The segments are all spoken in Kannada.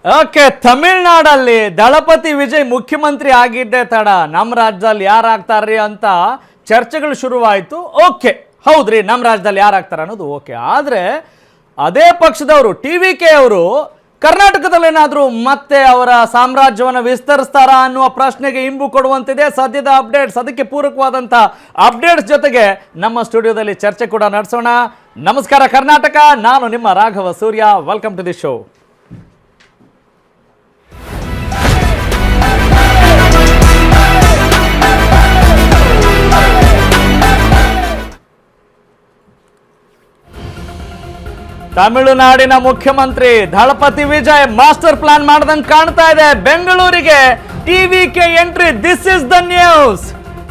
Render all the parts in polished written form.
ಓಕೆ, ತಮಿಳ್ನಾಡಲ್ಲಿ ದಳಪತಿ ವಿಜಯ್ ಮುಖ್ಯಮಂತ್ರಿ ಆಗಿದ್ದೇ ತಡ ನಮ್ಮ ರಾಜ್ಯದಲ್ಲಿ ಯಾರಾಗ್ತಾರ್ರಿ ಅಂತ ಚರ್ಚೆಗಳು ಶುರುವಾಯಿತು. ಓಕೆ, ಹೌದ್ರಿ, ನಮ್ಮ ರಾಜ್ಯದಲ್ಲಿ ಯಾರಾಗ್ತಾರೆ ಅನ್ನೋದು ಓಕೆ. ಆದರೆ ಅದೇ ಪಕ್ಷದವರು TVK ಅವರು ಕರ್ನಾಟಕದಲ್ಲಿ ಏನಾದರೂ ಮತ್ತೆ ಅವರ ಸಾಮ್ರಾಜ್ಯವನ್ನು ವಿಸ್ತರಿಸ್ತಾರಾ ಅನ್ನುವ ಪ್ರಶ್ನೆಗೆ ಇಂಬು ಕೊಡುವಂತಿದೆ ಸದ್ಯದ ಅಪ್ಡೇಟ್ಸ್. ಅದಕ್ಕೆ ಪೂರಕವಾದಂಥ ಅಪ್ಡೇಟ್ಸ್ ಜೊತೆಗೆ ನಮ್ಮ ಸ್ಟುಡಿಯೋದಲ್ಲಿ ಚರ್ಚೆ ಕೂಡ ನಡೆಸೋಣ. ನಮಸ್ಕಾರ ಕರ್ನಾಟಕ, ನಾನು ನಿಮ್ಮ Raghava Surya. Welcome to the show. ತಮಿಳುನಾಡಿನ ಮುಖ್ಯಮಂತ್ರಿ ದಳಪತಿ ವಿಜಯ್ ಮಾಸ್ಟರ್ ಪ್ಲಾನ್ ಮಾಡ್ದಂಗೆ ಕಾಣ್ತಾ ಇದೆ. ಬೆಂಗಳೂರಿಗೆ TVK entry, this is the news.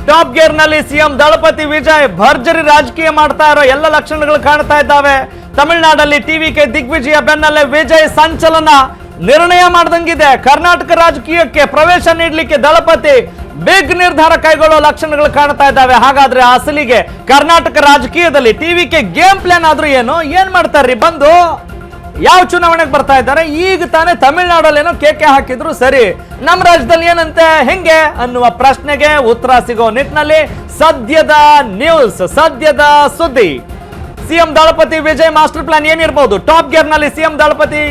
Top gear ನಲ್ಲಿ ಸಿಎಂ ದಳಪತಿ ವಿಜಯ್ ಭರ್ಜರಿ ರಾಜಕೀಯ ಮಾಡ್ತಾ ಇರೋ ಎಲ್ಲ ಲಕ್ಷಣಗಳು ಕಾಣ್ತಾ ಇದ್ದಾವೆ. ತಮಿಳುನಾಡಲ್ಲಿ TVK ದಿಗ್ವಿಜಯ ಬೆನ್ನಲ್ಲೇ ವಿಜಯ್ ಸಂಚಲನ ನಿರ್ಣಯ ಮಾಡ್ದಂಗಿದೆ. ಕರ್ನಾಟಕ ರಾಜಕೀಯಕ್ಕೆ ಪ್ರವೇಶ ನೀಡಲಿಕ್ಕೆ ದಳಪತಿ ಬಿಗ್ ನಿರ್ಧಾರ ಕೈಗೊಳ್ಳೋ ಲಕ್ಷಣಗಳು ಕಾಣ್ತಾ ಇದ್ದಾವೆ. ಹಾಗಾದ್ರೆ ಅಸಲಿಗೆ ಕರ್ನಾಟಕ ರಾಜಕೀಯದಲ್ಲಿ TVK ಗೇಮ್ ಪ್ಲಾನ್ ಆದ್ರೂ ಏನ್ ಮಾಡ್ತಾರ್ರಿ? ಬಂದು ಯಾವ ಚುನಾವಣೆಗೆ ಬರ್ತಾ ಇದ್ದಾರೆ? ಈಗ ತಾನೇ ತಮಿಳುನಾಡಲ್ಲಿ ಏನೋ ಕೇಕೆ ಹಾಕಿದ್ರು, ಸರಿ, ನಮ್ಮ ರಾಜ್ಯದಲ್ಲಿ ಏನಂತೆ ಹೆಂಗೆ ಅನ್ನುವ ಪ್ರಶ್ನೆಗೆ ಉತ್ತರ ಸಿಗೋ ನಿಟ್ಟಿನಲ್ಲಿ ಸದ್ಯದ ನ್ಯೂಸ್, ಸದ್ಯದ ಸುದ್ದಿ. ಸಿಎಂ ದಳಪತಿ ವಿಜಯ್ ಮಾಸ್ಟರ್ ಪ್ಲಾನ್ ಏನಿರಬಹುದು? ಟಾಪ್ ಗೇರ್ ನಲ್ಲಿ ಸಿಎಂ ದಳಪತಿ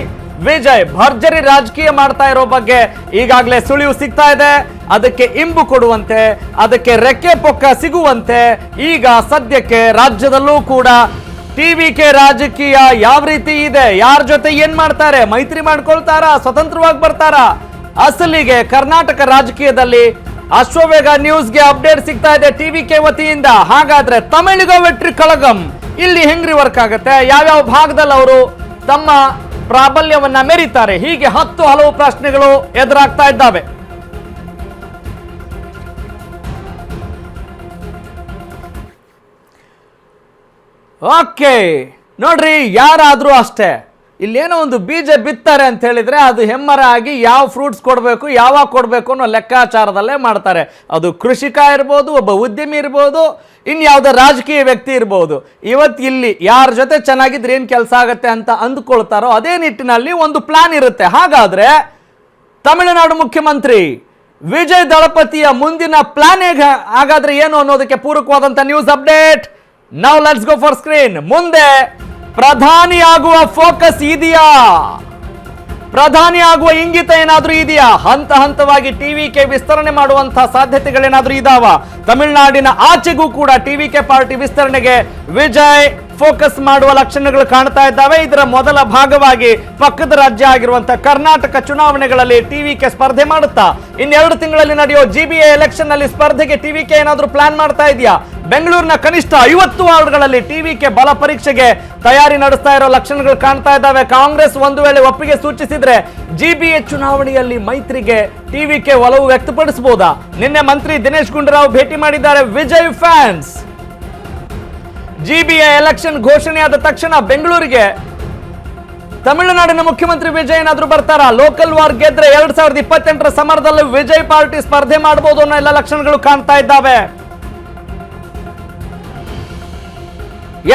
ವಿಜಯ್ ಭರ್ಜರಿ ರಾಜಕೀಯ ಮಾಡ್ತಾ ಇರೋ ಬಗ್ಗೆ ಈಗಾಗಲೇ ಸುಳಿವು ಸಿಗ್ತಾ ಇದೆ. ಅದಕ್ಕೆ ಇಂಬು ಕೊಡುವಂತೆ, ಅದಕ್ಕೆ ರೆಕ್ಕೆ ಪೊಕ್ಕ ಸಿಗುವಂತೆ ಈಗ ಸದ್ಯಕ್ಕೆ ರಾಜ್ಯದಲ್ಲೂ ಕೂಡ TVK ರಾಜಕೀಯ ಯಾವ ರೀತಿ ಇದೆ, ಯಾರ ಜೊತೆ ಏನ್ ಮಾಡ್ತಾರೆ, ಮೈತ್ರಿ ಮಾಡ್ಕೊಳ್ತಾರಾ, ಸ್ವತಂತ್ರವಾಗಿ ಬರ್ತಾರಾ? ಅಸಲಿಗೆ ಕರ್ನಾಟಕ ರಾಜಕೀಯದಲ್ಲಿ ಅಶ್ವವೇಗ ನ್ಯೂಸ್ಗೆ ಅಪ್ಡೇಟ್ ಸಿಗ್ತಾ ಇದೆ TVK ವತಿಯಿಂದ. ಹಾಗಾದ್ರೆ ತಮಿಳಿಗ ವೆಟ್ರಿ ಕಳಗಂ ಇಲ್ಲಿ ಹೆಂಗ್ರಿ ವರ್ಕ್ ಆಗುತ್ತೆ? ಯಾವ್ಯಾವ ಭಾಗದಲ್ಲಿ ಅವರು ತಮ್ಮ ಪ್ರಾಬಲ್ಯವನ್ನ ಮೆರೀತಾರೆ? ಹೀಗೆ ಹಲವು ಪ್ರಶ್ನೆಗಳು ಎದುರಾಗ್ತಾ ಇದ್ದಾವೆ. ಓಕೆ, ನೋಡ್ರಿ, ಯಾರಾದ್ರೂ ಅಷ್ಟೇ ಇಲ್ಲೇನೋ ಒಂದು ಬೀಜ ಬಿತ್ತಾರೆ ಅಂತ ಹೇಳಿದ್ರೆ ಅದು ಹೆಮ್ಮರ ಆಗಿ ಯಾವ ಫ್ರೂಟ್ಸ್ ಕೊಡಬೇಕು, ಯಾವಾಗ ಕೊಡಬೇಕು ಅನ್ನೋ ಲೆಕ್ಕಾಚಾರದಲ್ಲೇ ಮಾಡ್ತಾರೆ. ಅದು ಕೃಷಿಕ ಇರ್ಬೋದು, ಒಬ್ಬ ಉದ್ಯಮಿ ಇರ್ಬೋದು, ಇನ್ಯಾವುದೋ ರಾಜಕೀಯ ವ್ಯಕ್ತಿ ಇರ್ಬೋದು. ಇವತ್ತು ಇಲ್ಲಿ ಯಾರ ಜೊತೆ ಚೆನ್ನಾಗಿದ್ರೆ ಏನು ಕೆಲಸ ಆಗುತ್ತೆ ಅಂತ ಅಂದುಕೊಳ್ತಾರೋ ಅದೇ ನಿಟ್ಟಿನಲ್ಲಿ ಒಂದು ಪ್ಲಾನ್ ಇರುತ್ತೆ. ಹಾಗಾದ್ರೆ ತಮಿಳುನಾಡು ಮುಖ್ಯಮಂತ್ರಿ ವಿಜಯ್ ದಳಪತಿಯ ಮುಂದಿನ ಪ್ಲಾನ್ ಹಾಗಾದ್ರೆ ಏನು ಅನ್ನೋದಕ್ಕೆ ಪೂರಕವಾದಂಥ news update. Now let's go for screen. ಮುಂದೆ ಪ್ರಧಾನಿ ಆಗುವ ಫೋಕಸ್ ಇದೆಯಾ? ಪ್ರಧಾನಿ ಆಗುವ ಇಂಗಿತ ಏನಾದ್ರೂ ಇದೆಯಾ? ಹಂತ ಹಂತವಾಗಿ TVK ವಿಸ್ತರಣೆ ಮಾಡುವಂತಹ ಸಾಧ್ಯತೆಗಳೇನಾದ್ರೂ ಇದಾವ? ತಮಿಳುನಾಡಿನ ಆಚೆಗೂ ಕೂಡ TVK ಪಾರ್ಟಿ ವಿಸ್ತರಣೆಗೆ ವಿಜಯ್ ಫೋಕಸ್ ಮಾಡುವ ಲಕ್ಷಣಗಳು ಕಾಣ್ತಾ ಇದ್ದಾವೆ. ಇದರ ಮೊದಲ ಭಾಗವಾಗಿ ಪಕ್ಕದ ರಾಜ್ಯ ಆಗಿರುವಂತಹ ಕರ್ನಾಟಕ ಚುನಾವಣೆಗಳಲ್ಲಿ TVK ಸ್ಪರ್ಧೆ ಮಾಡುತ್ತಾ ಇನ್ನೆರಡು ತಿಂಗಳಲ್ಲಿ ನಡೆಯೋ GBA ಎಲೆಕ್ಷನ್ ನಲ್ಲಿ ಸ್ಪರ್ಧೆಗೆ TVK ಏನಾದ್ರೂ ಪ್ಲಾನ್ ಮಾಡ್ತಾ ಇದೆಯಾ? ಬೆಂಗಳೂರಿನ ಕನಿಷ್ಠ 50 ವಾರ್ಡ್ಗಳಲ್ಲಿ TVK ಬಲ ಪರೀಕ್ಷೆಗೆ ತಯಾರಿ ನಡೆಸ್ತಾ ಇರೋ ಲಕ್ಷಣಗಳು ಕಾಣ್ತಾ ಇದ್ದಾವೆ. ಕಾಂಗ್ರೆಸ್ ಒಂದು ವೇಳೆ ಒಪ್ಪಿಗೆ ಸೂಚಿಸಿದ್ರೆ GBA ಚುನಾವಣೆಯಲ್ಲಿ ಮೈತ್ರಿಗೆ TVK ಒಲವು ವ್ಯಕ್ತಪಡಿಸಬಹುದಾ? ನಿನ್ನೆ ಮಂತ್ರಿ ದಿನೇಶ್ ಗುಂಡೂರಾವ್ ಭೇಟಿ ಮಾಡಿದ್ದಾರೆ ವಿಜಯ್ ಫ್ಯಾನ್ಸ್. GBA ಎಲೆಕ್ಷನ್ ಘೋಷಣೆಯಾದ ತಕ್ಷಣ ಬೆಂಗಳೂರಿಗೆ ತಮಿಳುನಾಡಿನ ಮುಖ್ಯಮಂತ್ರಿ ವಿಜಯ್ ಏನಾದ್ರೂ ಬರ್ತಾರಾ? ಲೋಕಲ್ ವಾರ್ ಗೆದ್ರೆ 2028ರ ಸಮರದಲ್ಲಿ ವಿಜಯ್ ಪಾರ್ಟಿ ಸ್ಪರ್ಧೆ ಮಾಡಬಹುದು ಅನ್ನೋ ಎಲ್ಲ ಲಕ್ಷಣಗಳು ಕಾಣ್ತಾ ಇದ್ದಾವೆ.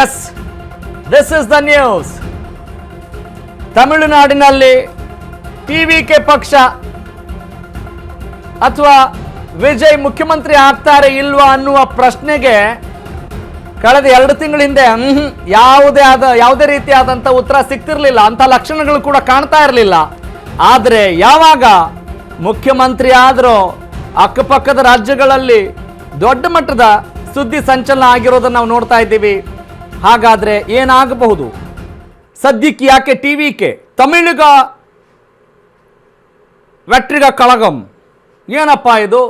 Yes, this is the news. ತಮಿಳುನಾಡಿನಲ್ಲಿ TVK ಪಕ್ಷ ಅಥವಾ ವಿಜಯ್ ಮುಖ್ಯಮಂತ್ರಿ ಆಗ್ತಾರೆ ಇಲ್ವಾ ಅನ್ನುವ ಪ್ರಶ್ನೆಗೆ ಕಳೆದ 2 ತಿಂಗಳ ಹಿಂದೆ ಯಾವುದೇ ರೀತಿಯಾದಂಥ ಉತ್ತರ ಸಿಗ್ತಿರ್ಲಿಲ್ಲ, ಅಂತ ಲಕ್ಷಣಗಳು ಕೂಡ ಕಾಣ್ತಾ ಇರಲಿಲ್ಲ. ಆದರೆ ಯಾವಾಗ ಮುಖ್ಯಮಂತ್ರಿ ಆದರೂ ಅಕ್ಕಪಕ್ಕದ ರಾಜ್ಯಗಳಲ್ಲಿ ದೊಡ್ಡ ಮಟ್ಟದ ಸುದ್ದಿ ಸಂಚಲನ ಆಗಿರೋದನ್ನು ನಾವು ನೋಡ್ತಾ ಇದ್ದೀವಿ. ಹಾಗಾದ್ರೆ ಏನಾಗಬಹುದು? ಸದ್ಯಕ್ಕೆ ಯಾಕೆ TVK ತಮಿಳಿಗ ವೆಟ್ರಿಗ ಕಳಗಂ ಏನಪ್ಪ ಇದು?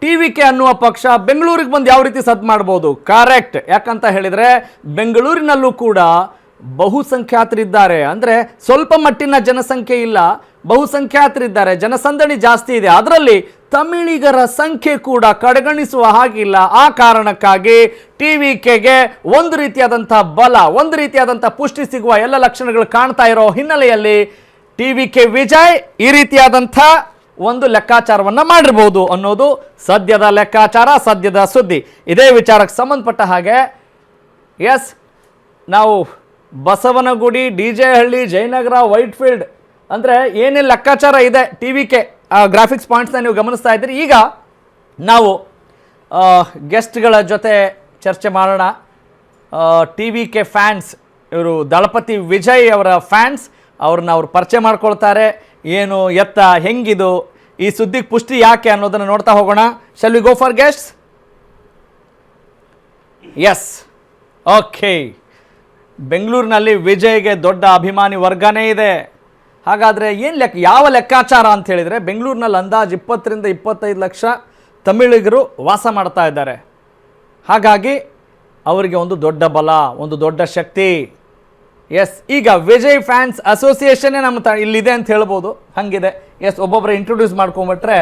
TVK ಅನ್ನುವ ಪಕ್ಷ ಬೆಂಗಳೂರಿಗೆ ಬಂದು ಯಾವ ರೀತಿ ಸದ್ ಮಾಡ್ಬೋದು? ಕರೆಕ್ಟ್. ಯಾಕಂತ ಹೇಳಿದ್ರೆ ಬೆಂಗಳೂರಿನಲ್ಲೂ ಕೂಡ ಬಹುಸಂಖ್ಯಾತರಿದ್ದಾರೆ. ಅಂದರೆ ಸ್ವಲ್ಪ ಮಟ್ಟಿನ ಜನಸಂಖ್ಯೆ ಇಲ್ಲ, ಬಹುಸಂಖ್ಯಾತರಿದ್ದಾರೆ, ಜನಸಂದಣಿ ಜಾಸ್ತಿ ಇದೆ. ಅದರಲ್ಲಿ ತಮಿಳಿಗರ ಸಂಖ್ಯೆ ಕೂಡ ಕಡೆಗಣಿಸುವ ಹಾಗಿಲ್ಲ. ಆ ಕಾರಣಕ್ಕಾಗಿ TVKಗೆ ಒಂದು ರೀತಿಯಾದಂಥ ಬಲ, ಒಂದು ರೀತಿಯಾದಂಥ ಪುಷ್ಟಿ ಸಿಗುವ ಎಲ್ಲ ಲಕ್ಷಣಗಳು ಕಾಣ್ತಾ ಇರೋ ಹಿನ್ನೆಲೆಯಲ್ಲಿ TVK ವಿಜಯ್ ಈ ರೀತಿಯಾದಂಥ ಒಂದು ಲೆಕ್ಕಾಚಾರವನ್ನ ಮಾಡಿರಬಹುದು ಅನ್ನೋದು ಸದ್ಯದ ಲೆಕ್ಕಾಚಾರ, ಸದ್ಯದ ಸುದ್ದಿ. ಇದೇ ವಿಚಾರಕ್ಕೆ ಸಂಬಂಧಪಟ್ಟ ಹಾಗೆ ಎಸ್, ನಾವು ಬಸವನಗುಡಿ, DJ ಹಳ್ಳಿ, ಜಯನಗರ, ವೈಟ್ಫೀಲ್ಡ್ ಅಂದರೆ ಏನೇನು ಲೆಕ್ಕಾಚಾರ ಇದೆ ಟಿ ವಿ ಕೆ ಗ್ರಾಫಿಕ್ಸ್ ಪಾಯಿಂಟ್ಸ್ನ ನೀವು ಗಮನಿಸ್ತಾ ಇದ್ದೀರಿ. ಈಗ ನಾವು ಗೆಸ್ಟ್ಗಳ ಜೊತೆ ಚರ್ಚೆ ಮಾಡೋಣ. ಟಿ ವಿ ಕೆ ಫ್ಯಾನ್ಸ್, ಇವರು ದಳಪತಿ ವಿಜಯ್ ಅವರ ಫ್ಯಾನ್ಸ್, ಅವ್ರು ಪರಿಚಯ ಮಾಡ್ಕೊಳ್ತಾರೆ. ಏನು ಎತ್ತ ಹೆಂಗಿದು, ಈ ಸುದ್ದಿಗೆ ಪುಷ್ಟಿ ಯಾಕೆ ಅನ್ನೋದನ್ನು ನೋಡ್ತಾ ಹೋಗೋಣ. Shall we go for guests? Yes, okay. ಬೆಂಗಳೂರಿನಲ್ಲಿ ವಿಜಯ್ಗೆ ದೊಡ್ಡ ಅಭಿಮಾನಿ ವರ್ಗನೇ ಇದೆ. ಹಾಗಾದರೆ ಏನು ಯಾವ ಲೆಕ್ಕಾಚಾರ ಅಂತ ಹೇಳಿದರೆ, ಬೆಂಗಳೂರಿನಲ್ಲಿ ಅಂದಾಜು 20 ರಿಂದ 25 ಲಕ್ಷ ತಮಿಳಿಗರು ವಾಸ ಮಾಡ್ತಾ ಇದ್ದಾರೆ. ಹಾಗಾಗಿ ಅವರಿಗೆ ಒಂದು ದೊಡ್ಡ ಬಲ, ಒಂದು ದೊಡ್ಡ ಶಕ್ತಿ. ಎಸ್, ಈಗ ವಿಜಯ್ ಫ್ಯಾನ್ಸ್ ಅಸೋಸಿಯೇಷನ್ನೇ ನಮ್ಮ ಇಲ್ಲಿದೆ ಅಂತ ಹೇಳ್ಬೋದು, ಹಾಗಿದೆ. ಎಸ್, ಒಬ್ಬೊಬ್ಬರು ಇಂಟ್ರೊಡ್ಯೂಸ್ ಮಾಡ್ಕೊಂಬಿಟ್ರೆ